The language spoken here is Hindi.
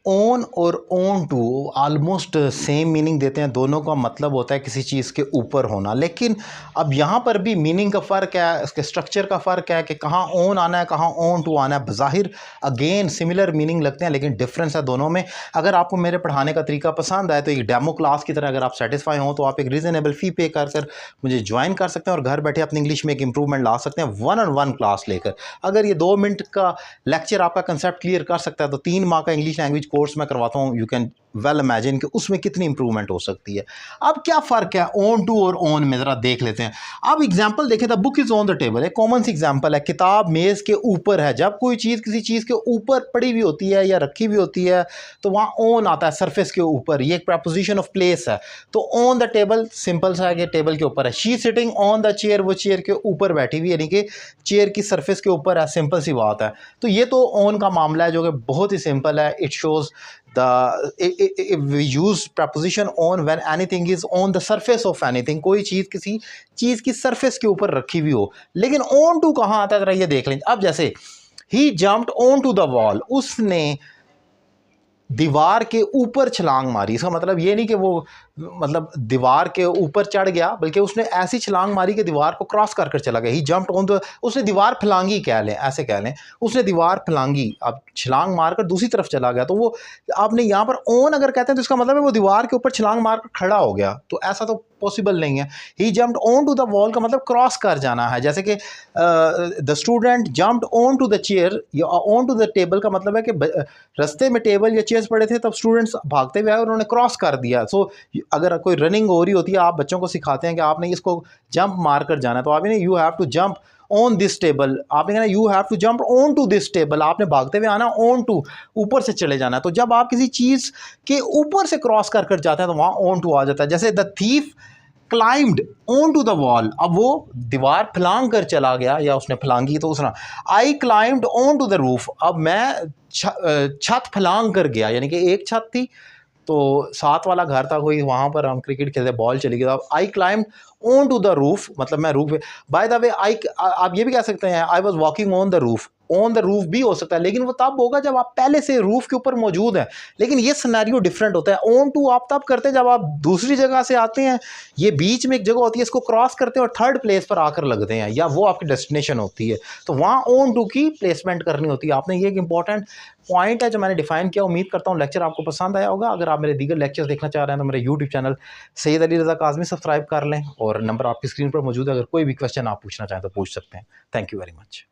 ओन और onto almost same meaning देते हैं, दोनों का मतलब होता है किसी चीज़ के ऊपर होना। लेकिन अब यहाँ पर भी मीनिंग का फ़र्क है, इसके स्ट्रक्चर का फ़र्क है कि कहाँ ओन आना है, कहाँ ओन टू आना है। बज़ाहिर अगेन सिमिलर मीनिंग लगते हैं, लेकिन डिफरेंस है दोनों में। अगर आपको मेरे पढ़ाने का तरीका पसंद आए तो एक डेमो क्लास की तरह अगर आप सेटिस्फाई हों तो आप एक रीज़नेबल फ़ी पे कर मुझे ज्वाइन कर सकते हैं और घर बैठे अपनी इंग्लिश में एक इंप्रूवमेंट ला सकते हैं 1-on-1 क्लास लेकर। अगर ये 2 मिनट का लेक्चर आपका कंसेप्ट क्लियर कर सकता है तो 3 माह का इंग्लिश लैंग्वेज कोर्स मैं करवाता हूँ। यू कैन वेल इमेजिन कि उसमें कितनी इंप्रूवमेंट हो सकती है। अब क्या फ़र्क है ओन टू और ओन में, ज़रा देख लेते हैं। अब एग्जाम्पल देखें, the book is on the table, एक कॉमन सी एग्जाम्पल है, किताब मेज़ के ऊपर है। जब कोई चीज़ किसी चीज़ के ऊपर पड़ी हुई होती है या रखी हुई होती है तो वहाँ ओन आता है, सरफेस के ऊपर। ये एक प्रपोजिशन ऑफ प्लेस है। तो ऑन द टेबल सिंपल सा है कि टेबल के ऊपर है। She sitting on the chair, वो चेयर के ऊपर बैठी हुई, यानी कि चेयर की सरफेस के ऊपर है। सिंपल सी बात है। तो ये तो ऑन का मामला है जो कि बहुत ही सिंपल है। It shows we use preposition on when anything is on the surface of anything, कोई चीज़ किसी चीज़ की सरफेस के ऊपर रखी हुई हो। लेकिन on to कहाँ आता है जरा ये देख लें। अब जैसे he jumped on to the wall, उसने दीवार के ऊपर छलांग मारी। इसका मतलब ये नहीं कि वो मतलब दीवार के ऊपर चढ़ गया, बल्कि उसने ऐसी छलांग मारी कि दीवार को क्रॉस कर चला गया। ही जंप्ड ऑन द, उसने दीवार फलांगी कह लें, ऐसे कह लें, उसने दीवार फलांगी, अब छलांग मारकर दूसरी तरफ चला गया। तो वो आपने यहाँ पर ओन अगर कहते हैं तो इसका मतलब है वो दीवार के ऊपर छलांग मारकर खड़ा हो गया। तो ऐसा तो पॉसिबल नहीं है। He jumped on to the wall का मतलब क्रॉस कर जाना है। जैसे कि the student jumped on to the chair या ऑन टू द टेबल का मतलब है कि रास्ते में टेबल या चेयर्स पड़े थे तब स्टूडेंट्स भागते हुए आए और उन्होंने क्रॉस कर दिया। सो अगर कोई रनिंग हो रही होती है, आप बच्चों को सिखाते हैं कि आपने इसको जंप मार कर जाना है, तो आप नहीं, you have to jump on this table, आपने कहना you have to jump onto this table, आपने भागते हुए आना ऑन टू, ऊपर से चले जाना है। तो जब आप किसी चीज़ के ऊपर से क्रॉस कर कर जाते हैं तो वहाँ ऑन टू आ जाता है। जैसे the thief climbed on to the wall, अब वो दीवार फलांग कर चला गया या उसने फलांगी, तो उसने I climbed on to the roof, अब मैं छत फलांग कर गया, यानी कि एक छत थी तो साथ वाला घर था कोई, वहाँ पर हम क्रिकेट खेलते, बॉल चली गई। अब I climbed on to the roof, मतलब मैं रूफ पे, बाय द वे आई, आप ये भी कह सकते हैं I was walking on the roof, on the roof भी हो सकता है, लेकिन वो तब होगा जब आप पहले से रूफ के ऊपर मौजूद हैं। लेकिन ये सिनेरियो डिफरेंट होता है। ऑन टू आप तब करते हैं जब आप दूसरी जगह से आते हैं, ये बीच में एक जगह होती है, इसको क्रॉस करते हैं और थर्ड प्लेस पर आकर लगते हैं, या वो आपकी डेस्टिनेशन होती है, तो वहाँ ऑन टू की प्लेसमेंट करनी होती है आपने। ये एक इंपॉर्टेंट पॉइंट है जो मैंने डिफाइन किया। उम्मीद करता हूँ लेक्चर आपको पसंद आया होगा। अगर आप मेरे दीगर लेक्चर देखना चाह रहे हैं तो मेरे YouTube channel Syed Ali Raza Kazmi subscribe कर लें, और नंबर आपकी स्क्रीन पर मौजूद है। अगर कोई भी क्वेश्चन आप पूछना चाहें तो पूछ सकते हैं। Thank you very much.